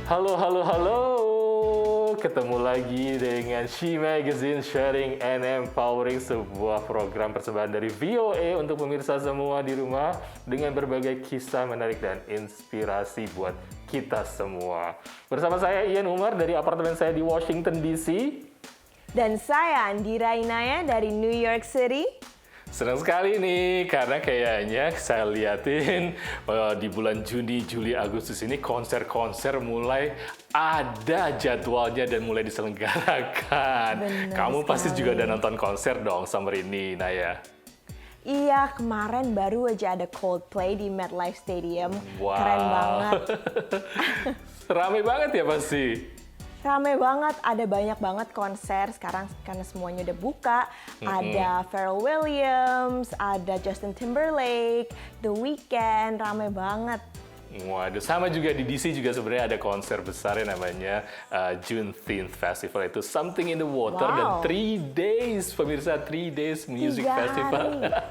Halo, halo, halo. Ketemu lagi dengan She Magazine Sharing and Empowering, sebuah program persembahan dari VOA untuk pemirsa semua di rumah dengan berbagai kisah menarik dan inspirasi buat kita semua. Bersama saya Ian Umar dari apartemen saya di Washington DC. Dan saya Andi Rainaya dari New York City. Senang sekali nih, karena kayaknya saya liatin di bulan Juni, Juli, Agustus ini konser-konser mulai ada jadwalnya dan mulai diselenggarakan. Benar Kamu pasti sekali. juga udah nonton konser dong summer ini, Naya. Iya, kemarin baru aja ada Coldplay di MetLife Stadium. Wow. Keren banget. Rame banget ya pasti. Rame banget, ada banyak banget konser sekarang karena semuanya udah buka. Ada Pharrell Williams, ada Justin Timberlake, The Weeknd, rame banget. Waduh, sama juga di DC juga sebenarnya ada konser besar yang namanya Juneteenth Festival. Itu Something in the Water dan Wow. 3 days, pemirsa, 3 days music 3 festival. hari.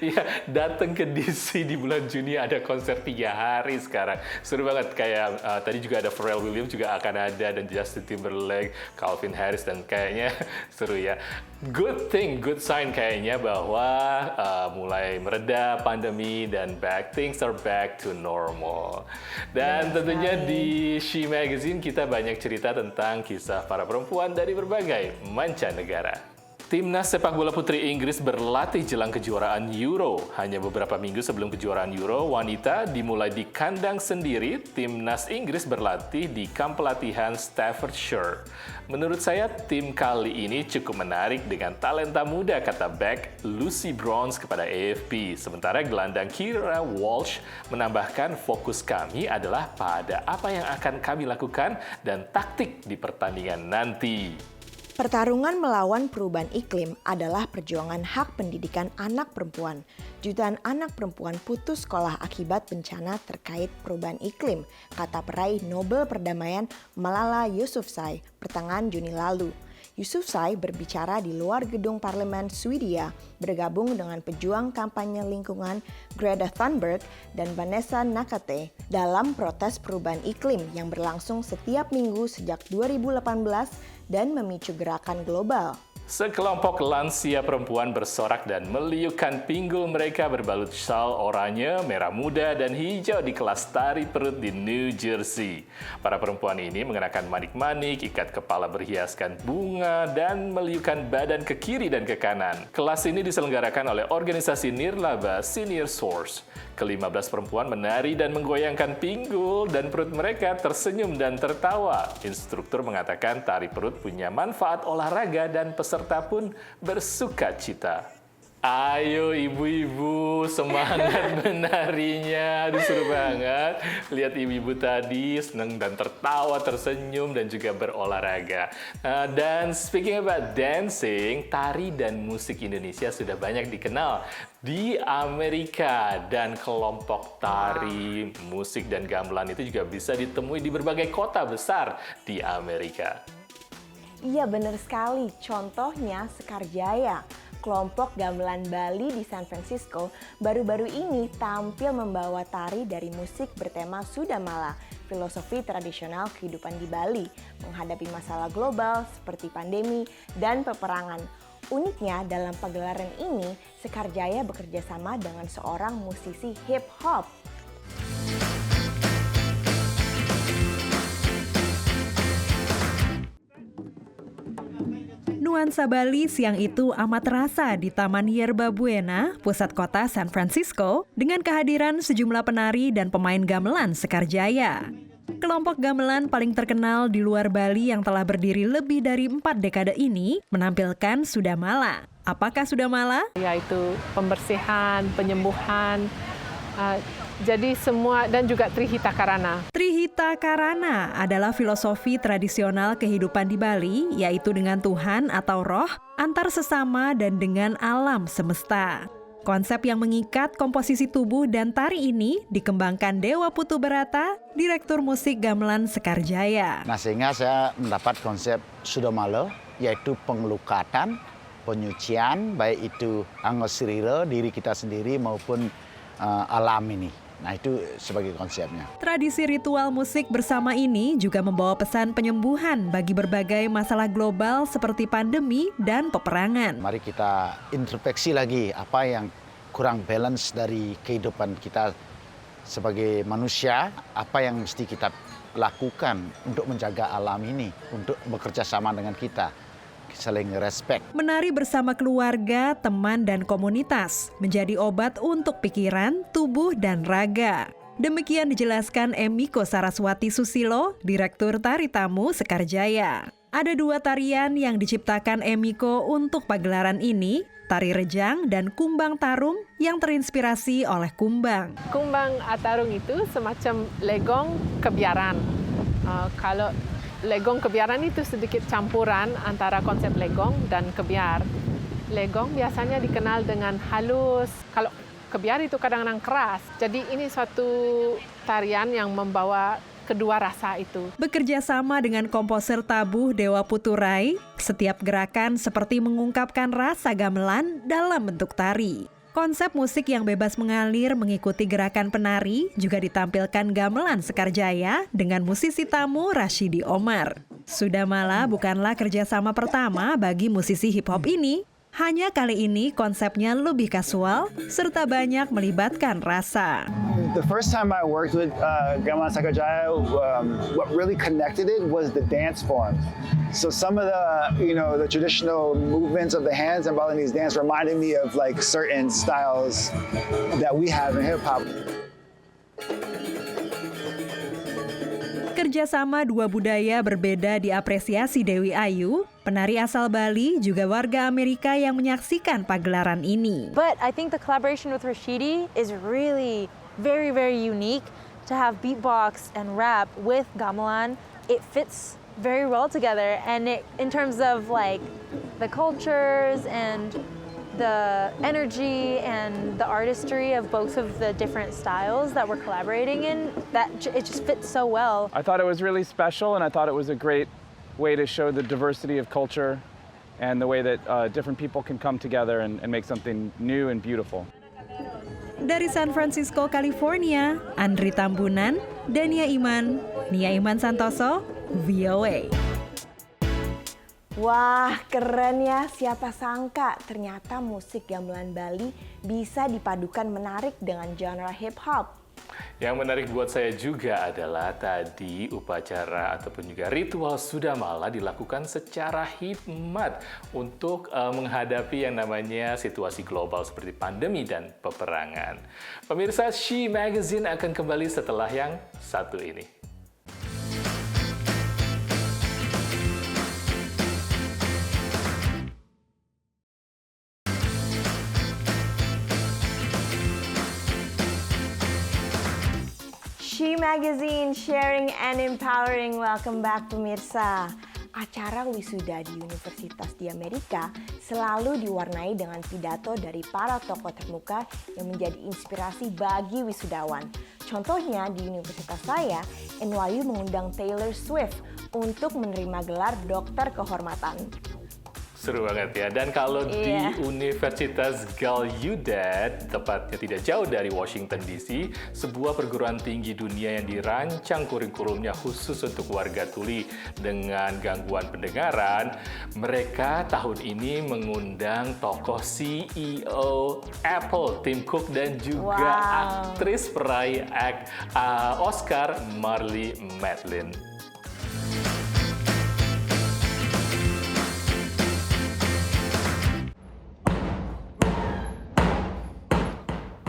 Iya, datang ke DC di bulan Juni ada konser 3 hari sekarang. Seru banget, kayak tadi juga ada Pharrell Williams juga akan ada, dan Justin Timberlake, Calvin Harris, dan kayaknya seru ya. Good thing, good sign kayaknya bahwa mulai mereda pandemi dan things are back to normal. Dan tentunya di She Magazine kita banyak cerita tentang kisah para perempuan dari berbagai mancanegara. Timnas sepak bola putri Inggris berlatih jelang kejuaraan Euro. Hanya beberapa minggu sebelum kejuaraan Euro wanita dimulai di kandang sendiri, Timnas Inggris berlatih di kamp pelatihan Staffordshire. Menurut saya, tim kali ini cukup menarik dengan talenta muda, kata back Lucy Bronze kepada AFP. Sementara gelandang Kira Walsh menambahkan, fokus kami adalah pada apa yang akan kami lakukan dan taktik di pertandingan nanti. Pertarungan melawan perubahan iklim adalah perjuangan hak pendidikan anak perempuan. Jutaan anak perempuan putus sekolah akibat bencana terkait perubahan iklim, kata peraih Nobel Perdamaian Malala Yousafzai pertengahan Juni lalu. Yousafzai berbicara di luar gedung parlemen Swedia, bergabung dengan pejuang kampanye lingkungan Greta Thunberg dan Vanessa Nakate dalam protes perubahan iklim yang berlangsung setiap minggu sejak 2018 dan memicu gerakan global. Sekelompok lansia perempuan bersorak dan meliupkan pinggul mereka berbalut syal oranye, merah muda, dan hijau di kelas tari perut di New Jersey. Para perempuan ini mengenakan manik-manik, ikat kepala berhiaskan bunga, dan meliupkan badan ke kiri dan ke kanan. Kelas ini diselenggarakan oleh organisasi Nirlaba Senior Source. Ke-15 perempuan menari dan menggoyangkan pinggul dan perut mereka tersenyum dan tertawa. Instruktur mengatakan tari perut punya manfaat olahraga dan peserta pun bersuka cita. Ayo ibu-ibu, semangat menarinya. Aduh, seru banget. Lihat ibu-ibu tadi senang dan tertawa, tersenyum, dan juga berolahraga. Dan speaking about dancing, tari dan musik Indonesia sudah banyak dikenal di Amerika. Dan kelompok tari, musik, dan gamelan itu juga bisa ditemui di berbagai kota besar di Amerika. Iya benar sekali, contohnya Sekar Jaya. Kelompok gamelan Bali di San Francisco baru-baru ini tampil membawa tari dari musik bertema Sudamala, filosofi tradisional kehidupan di Bali, menghadapi masalah global seperti pandemi dan peperangan. Uniknya dalam pagelaran ini, Sekar Jaya bekerja sama dengan seorang musisi hip-hop. Nuansa Bali siang itu amat terasa di Taman Yerba Buena, pusat kota San Francisco, dengan kehadiran sejumlah penari dan pemain gamelan Sekar Jaya. Kelompok gamelan paling terkenal di luar Bali yang telah berdiri lebih dari 4 dekade ini menampilkan Sudamala. Apakah Sudamala? Yaitu pembersihan, penyembuhan, jadi semua, dan juga Trihita Karana. Trihita Karana adalah filosofi tradisional kehidupan di Bali, yaitu dengan Tuhan atau roh, antar sesama dan dengan alam semesta. Konsep yang mengikat komposisi tubuh dan tari ini dikembangkan Dewa Putu Berata, Direktur Musik Gamelan Sekar Jaya. Nah, sehingga saya mendapat konsep Sudamala, yaitu pengelukatan, penyucian, baik itu angosrira, diri kita sendiri maupun alam ini. Nah itu sebagai konsepnya. Tradisi ritual musik bersama ini juga membawa pesan penyembuhan bagi berbagai masalah global seperti pandemi dan peperangan. Mari kita introspeksi lagi apa yang kurang balance dari kehidupan kita sebagai manusia, apa yang mesti kita lakukan untuk menjaga alam ini, untuk bekerja sama dengan kita, saling respect. Menari bersama keluarga, teman, dan komunitas menjadi obat untuk pikiran, tubuh, dan raga. Demikian dijelaskan Emiko Saraswati Susilo, Direktur Tari Tamu Sekarjaya. Ada 2 tarian yang diciptakan Emiko untuk pagelaran ini, tari rejang dan kumbang tarung yang terinspirasi oleh kumbang. Kumbang tarung itu semacam legong kebiaran. Kalau legong kebiaran itu sedikit campuran antara konsep legong dan kebiar. Legong biasanya dikenal dengan halus. Kalau kebiar itu kadang-kadang keras. Jadi ini suatu tarian yang membawa kedua rasa itu. Bekerja sama dengan komposer tabuh Dewa Puturai, setiap gerakan seperti mengungkapkan rasa gamelan dalam bentuk tari. Konsep musik yang bebas mengalir mengikuti gerakan penari juga ditampilkan gamelan Sekarjaya dengan musisi tamu Rashidi Omar. Sudamala bukanlah kerjasama pertama bagi musisi hip-hop ini. Hanya kali ini konsepnya lebih kasual serta banyak melibatkan rasa. The first time I worked with Gamelan Sekarjaya, what really connected it was the dance form. So some of the traditional movements of the hands and Balinese dance reminded me of like certain styles that we have in hip hop. Kerjasama 2 budaya berbeda diapresiasi Dewi Ayu, penari asal Bali juga warga Amerika yang menyaksikan pagelaran ini. But I think the collaboration with Rashidi is really very, very unique. To have beatbox and rap with gamelan, it fits very well together. And in terms of like the cultures and the energy and the artistry of both of the different styles that we're collaborating in, that it just fits so well. I thought it was really special, and I thought it was a great way to show the diversity of culture and the way that different people can come together and make something new and beautiful. Dari San Francisco, California, Andri Tambunan, Dania Iman, Nia Iman Santoso, VOA. Wah, keren ya. Siapa sangka ternyata musik gamelan Bali bisa dipadukan menarik dengan genre hip-hop. Yang menarik buat saya juga adalah tadi upacara ataupun juga ritual Sudamala dilakukan secara hikmat untuk menghadapi yang namanya situasi global seperti pandemi dan peperangan. Pemirsa, She Magazine akan kembali setelah yang satu ini. She Magazine, sharing and empowering. Welcome back pemirsa. Acara wisuda di universitas di Amerika selalu diwarnai dengan pidato dari para tokoh termuka yang menjadi inspirasi bagi wisudawan. Contohnya di universitas saya, NYU mengundang Taylor Swift untuk menerima gelar dokter kehormatan. Seru banget ya. Dan kalau di Universitas Gallaudet, tepatnya tidak jauh dari Washington DC, sebuah perguruan tinggi dunia yang dirancang kurikulumnya khusus untuk warga tuli dengan gangguan pendengaran, mereka tahun ini mengundang tokoh CEO Apple, Tim Cook, dan juga aktris peraih Oscar Marlee Matlin.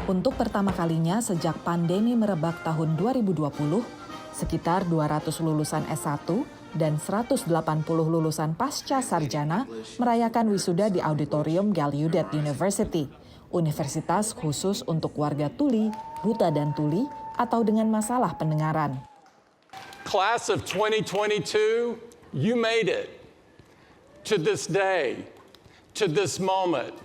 Untuk pertama kalinya sejak pandemi merebak tahun 2020, sekitar 200 lulusan S1 dan 180 lulusan pasca sarjana merayakan wisuda di Auditorium Gallaudet University, universitas khusus untuk warga tuli, buta dan tuli, atau dengan masalah pendengaran. Class of 2022, you made it to this day, to this moment.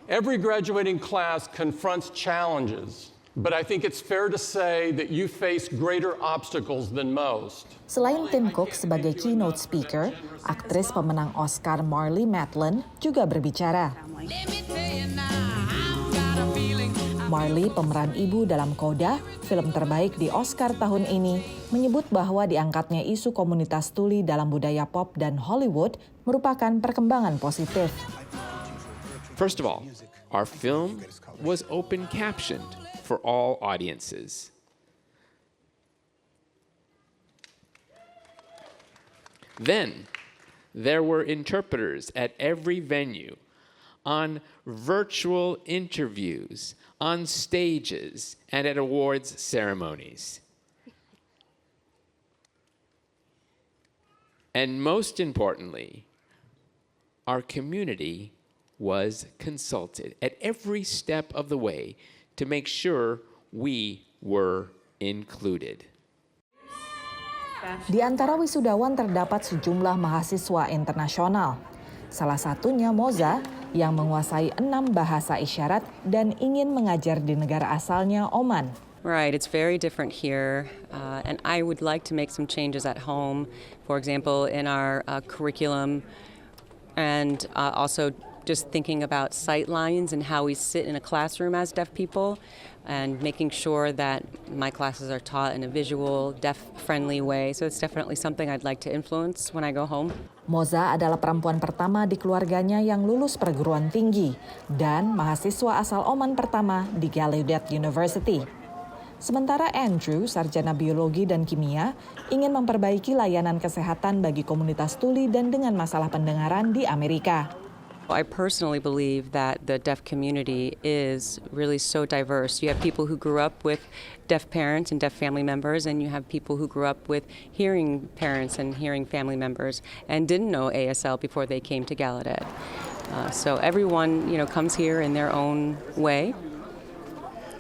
Every graduating class confronts challenges, but I think it's fair to say that you face greater obstacles than most. Selain Tim Cook sebagai keynote speaker, aktris pemenang Oscar Marlee Matlin juga berbicara. Marley, pemeran ibu dalam Coda, film terbaik di Oscar tahun ini, menyebut bahwa diangkatnya isu komunitas tuli dalam budaya pop dan Hollywood merupakan perkembangan positif. First of all, our film was open captioned for all audiences. Then, there were interpreters at every venue, on virtual interviews, on stages, and at awards ceremonies. And most importantly, our community was consulted at every step of the way to make sure we were included. Di antara wisudawan terdapat sejumlah mahasiswa internasional. Salah satunya Moza yang menguasai 6 bahasa isyarat dan ingin mengajar di negara asalnya Oman. Right, it's very different here, and I would like to make some changes at home, for example, in our curriculum, and also just thinking about sight lines and how we sit in a classroom as deaf people, and making sure that my classes are taught in a visual, deaf-friendly way. So it's definitely something I'd like to influence when I go home. Moza adalah perempuan pertama di keluarganya yang lulus perguruan tinggi dan mahasiswa asal Oman pertama di Gallaudet University. Sementara Andrew, sarjana biologi dan kimia, ingin memperbaiki layanan kesehatan bagi komunitas tuli dan dengan masalah pendengaran di Amerika. I personally believe that the deaf community is really so diverse. You have people who grew up with deaf parents and deaf family members, and you have people who grew up with hearing parents and hearing family members and didn't know ASL before they came to Gallaudet. So everyone, comes here in their own way,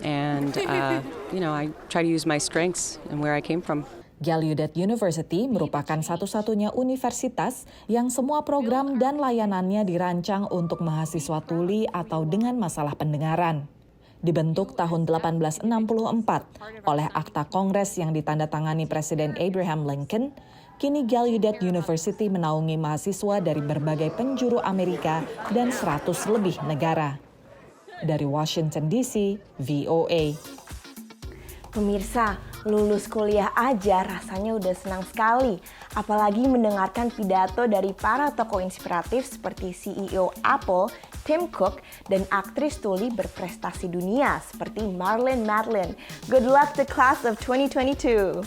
and I try to use my strengths and where I came from. Gallaudet University merupakan satu-satunya universitas yang semua program dan layanannya dirancang untuk mahasiswa tuli atau dengan masalah pendengaran. Dibentuk tahun 1864 oleh Akta Kongres yang ditandatangani Presiden Abraham Lincoln, kini Gallaudet University menaungi mahasiswa dari berbagai penjuru Amerika dan 100 lebih negara. Dari Washington DC, VOA. Pemirsa, lulus kuliah aja rasanya udah senang sekali. Apalagi mendengarkan pidato dari para tokoh inspiratif seperti CEO Apple, Tim Cook, dan aktris tuli berprestasi dunia seperti Marlene Matlin. Good luck to class of 2022.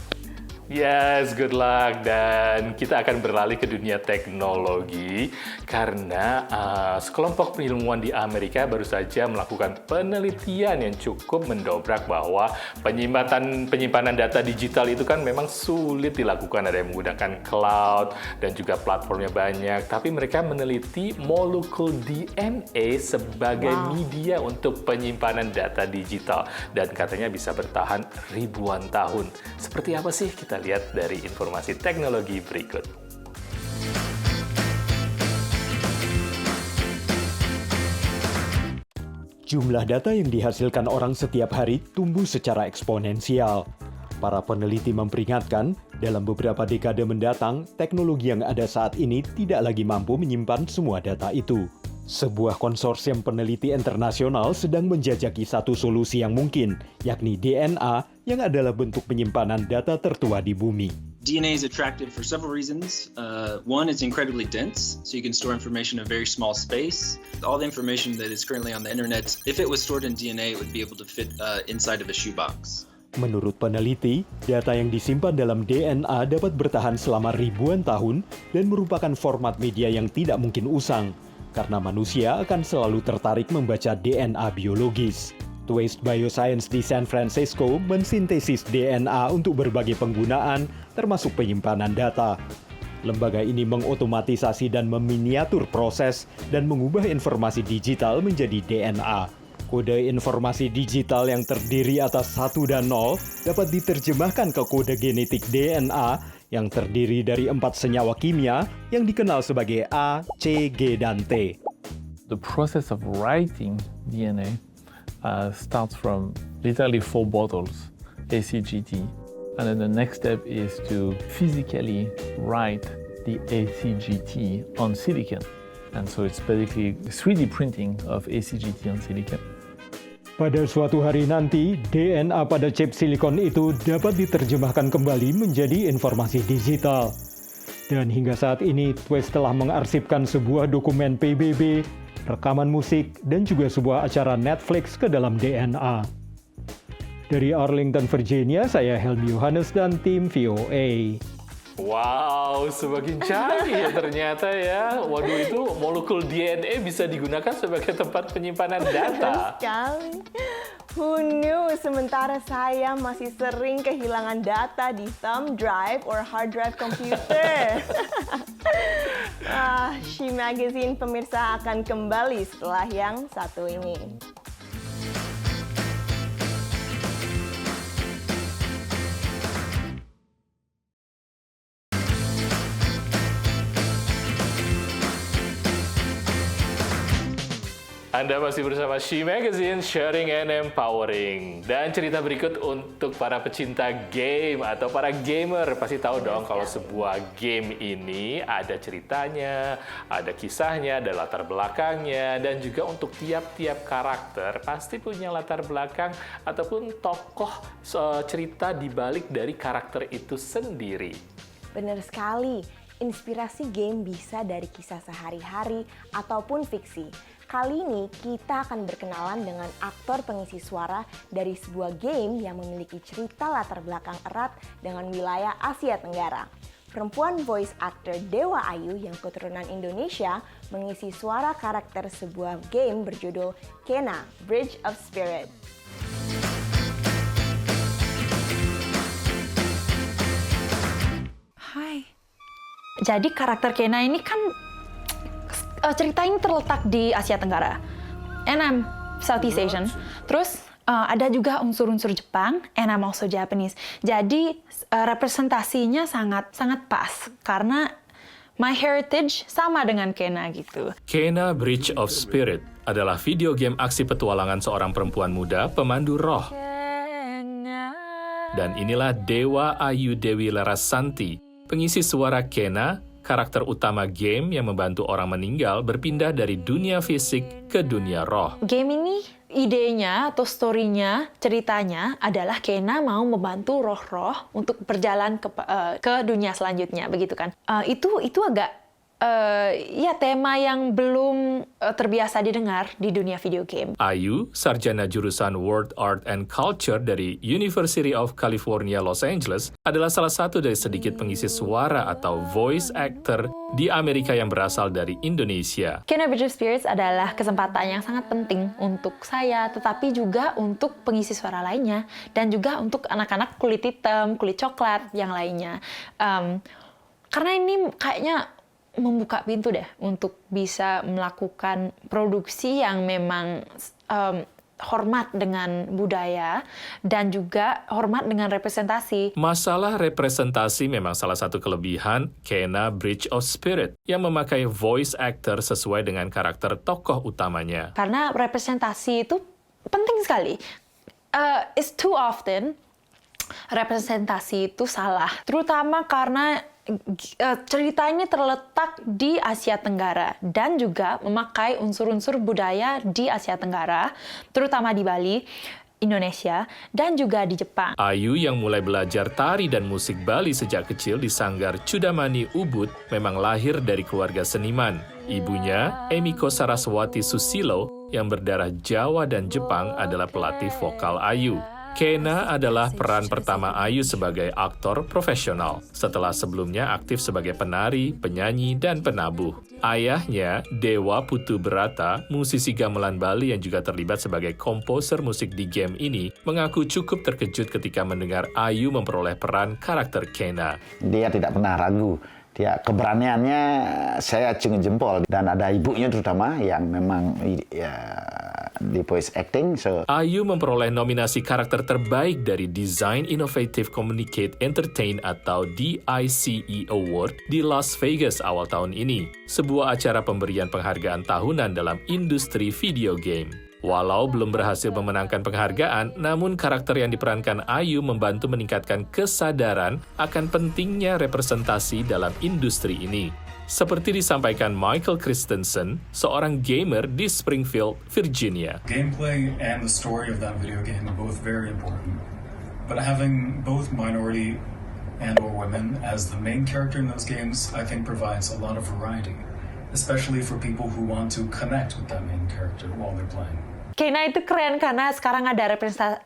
Yes, good luck. Dan kita akan beralih ke dunia teknologi karena sekelompok ilmuwan di Amerika baru saja melakukan penelitian yang cukup mendobrak bahwa penyimpanan data digital itu kan memang sulit dilakukan. Ada yang menggunakan cloud dan juga platformnya banyak. Tapi mereka meneliti molekul DNA sebagai media untuk penyimpanan data digital. Dan katanya bisa bertahan ribuan tahun. Seperti apa sih? Kita lihat dari informasi teknologi berikut. Jumlah data yang dihasilkan orang setiap hari tumbuh secara eksponensial. Para peneliti memperingatkan, dalam beberapa dekade mendatang, teknologi yang ada saat ini tidak lagi mampu menyimpan semua data itu. Sebuah konsorsium peneliti internasional sedang menjajaki satu solusi yang mungkin, yakni DNA, yang adalah bentuk penyimpanan data tertua di bumi. DNA is attractive for several reasons. One, it's incredibly dense, so you can store information in a very small space. All the information that is currently on the internet, if it was stored in DNA, it would be able to fit inside of a shoebox. Menurut peneliti, data yang disimpan dalam DNA dapat bertahan selama ribuan tahun dan merupakan format media yang tidak mungkin usang, karena manusia akan selalu tertarik membaca DNA biologis. Twist Bioscience di San Francisco mensintesis DNA untuk berbagai penggunaan, termasuk penyimpanan data. Lembaga ini mengotomatisasi dan meminiatur proses dan mengubah informasi digital menjadi DNA. Kode informasi digital yang terdiri atas 1 dan 0 dapat diterjemahkan ke kode genetik DNA yang terdiri dari 4 senyawa kimia yang dikenal sebagai A, C, G, dan T. The process of writing DNA starts from literally 4 bottles, ACGT. And then the next step is to physically write the ACGT on silicon. And so it's basically 3D printing of ACGT on silicon. Pada suatu hari nanti, DNA pada chip silikon itu dapat diterjemahkan kembali menjadi informasi digital. Dan hingga saat ini, Twist telah mengarsipkan sebuah dokumen PBB, rekaman musik, dan juga sebuah acara Netflix ke dalam DNA. Dari Arlington, Virginia, saya Helmi Yohanes dan tim VOA. Wow, semakin canggih ya ternyata ya. Waduh, itu molekul DNA bisa digunakan sebagai tempat penyimpanan data. Sekali. Who knew? Sementara saya masih sering kehilangan data di thumb drive or hard drive komputer. She Magazine pemirsa akan kembali setelah yang satu ini. Anda masih bersama She Magazine, sharing and empowering. Dan cerita berikut untuk para pecinta game atau para gamer. Pasti tahu dong kalau sebuah game ini ada ceritanya, ada kisahnya, ada latar belakangnya. Dan juga untuk tiap-tiap karakter pasti punya latar belakang ataupun tokoh cerita di balik dari karakter itu sendiri. Benar sekali, inspirasi game bisa dari kisah sehari-hari ataupun fiksi. Kali ini kita akan berkenalan dengan aktor pengisi suara dari sebuah game yang memiliki cerita latar belakang erat dengan wilayah Asia Tenggara. Perempuan voice actor Dewa Ayu yang keturunan Indonesia mengisi suara karakter sebuah game berjudul Kena, Bridge of Spirit. Hai. Jadi karakter Kena ini kan cerita ini terletak di Asia Tenggara, and I'm Southeast Asian. Terus ada juga unsur-unsur Jepang, and I'm also Japanese. Jadi representasinya sangat pas karena my heritage sama dengan Kena gitu. Kena Bridge of Spirit adalah video game aksi petualangan seorang perempuan muda pemandu roh. Dan inilah Dewa Ayu Dewi Larasanti, pengisi suara Kena, karakter utama game yang membantu orang meninggal berpindah dari dunia fisik ke dunia roh. Game ini idenya atau story-nya, ceritanya adalah Kena mau membantu roh-roh untuk berjalan ke dunia selanjutnya, begitu kan? Itu agak ya tema yang belum terbiasa didengar di dunia video game. Ayu, sarjana jurusan World Art and Culture dari University of California, Los Angeles, adalah salah satu dari sedikit pengisi suara atau voice actor di Amerika yang berasal dari Indonesia. Kena Bridge of Spirits adalah kesempatan yang sangat penting untuk saya, tetapi juga untuk pengisi suara lainnya, dan juga untuk anak-anak kulit hitam, kulit coklat yang lainnya. Karena ini kayaknya membuka pintu deh untuk bisa melakukan produksi yang memang hormat dengan budaya dan juga hormat dengan representasi. Masalah representasi memang salah satu kelebihan Kena Bridge of Spirit yang memakai voice actor sesuai dengan karakter tokoh utamanya. Karena representasi itu penting sekali. It's too often representasi itu salah, terutama karena cerita ini terletak di Asia Tenggara dan juga memakai unsur-unsur budaya di Asia Tenggara, terutama di Bali, Indonesia, dan juga di Jepang. Ayu yang mulai belajar tari dan musik Bali sejak kecil di Sanggar Cudamani Ubud memang lahir dari keluarga seniman. Ibunya, Emiko Saraswati Susilo, yang berdarah Jawa dan Jepang adalah pelatih vokal Ayu. Kena adalah peran pertama Ayu sebagai aktor profesional, setelah sebelumnya aktif sebagai penari, penyanyi, dan penabuh. Ayahnya, Dewa Putu Berata, musisi gamelan Bali yang juga terlibat sebagai komposer musik di game ini, mengaku cukup terkejut ketika mendengar Ayu memperoleh peran karakter Kena. Dia tidak pernah ragu. Dia keberaniannya saya acungi jempol, dan ada ibunya terutama yang memang ya, di voice acting. Ayu memperoleh nominasi karakter terbaik dari Design Innovative Communicate Entertain atau DICE Award di Las Vegas awal tahun ini, sebuah acara pemberian penghargaan tahunan dalam industri video game. Walau belum berhasil memenangkan penghargaan, namun karakter yang diperankan Ayu membantu meningkatkan kesadaran akan pentingnya representasi dalam industri ini. seperti disampaikan Michael Christensen, seorang gamer di Springfield, Virginia. Gameplay and the story of that video game are both very important, but having both minority and/or women as the main character in those games, I think provides a lot of variety, especially for people who want to connect with that main character while they're playing. Kena itu keren karena sekarang ada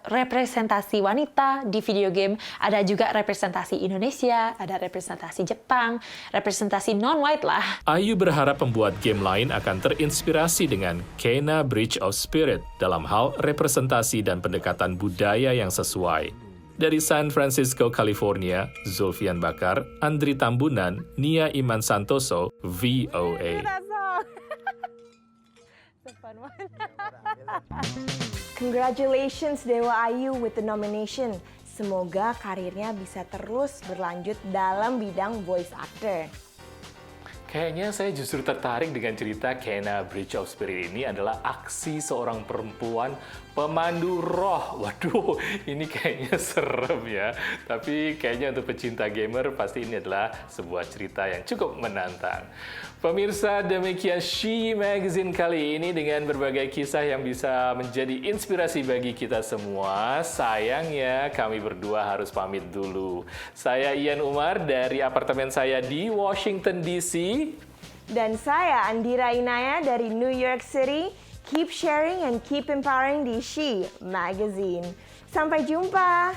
representasi wanita di video game, ada juga representasi Indonesia, ada representasi Jepang, representasi non-white lah. Ayu berharap pembuat game lain akan terinspirasi dengan Kena Bridge of Spirit dalam hal representasi dan pendekatan budaya yang sesuai. Dari San Francisco, California, Zulfian Bakar, Andri Tambunan, Nia Iman Santoso, VOA. Congratulations Dewa Ayu with the nomination. Semoga karirnya bisa terus berlanjut dalam bidang voice actor. Kayaknya saya justru tertarik dengan cerita Kena Bridge of Spirit ini adalah aksi seorang perempuan pemandu roh. Waduh, ini kayaknya serem ya. Tapi kayaknya untuk pecinta gamer pasti ini adalah sebuah cerita yang cukup menantang. Pemirsa, demikian She Magazine kali ini dengan berbagai kisah yang bisa menjadi inspirasi bagi kita semua. Sayangnya kami berdua harus pamit dulu. Saya Ian Umar dari apartemen saya di Washington DC. Dan saya Andira Inaya dari New York City. Keep sharing and keep empowering di She Magazine. Sampai jumpa!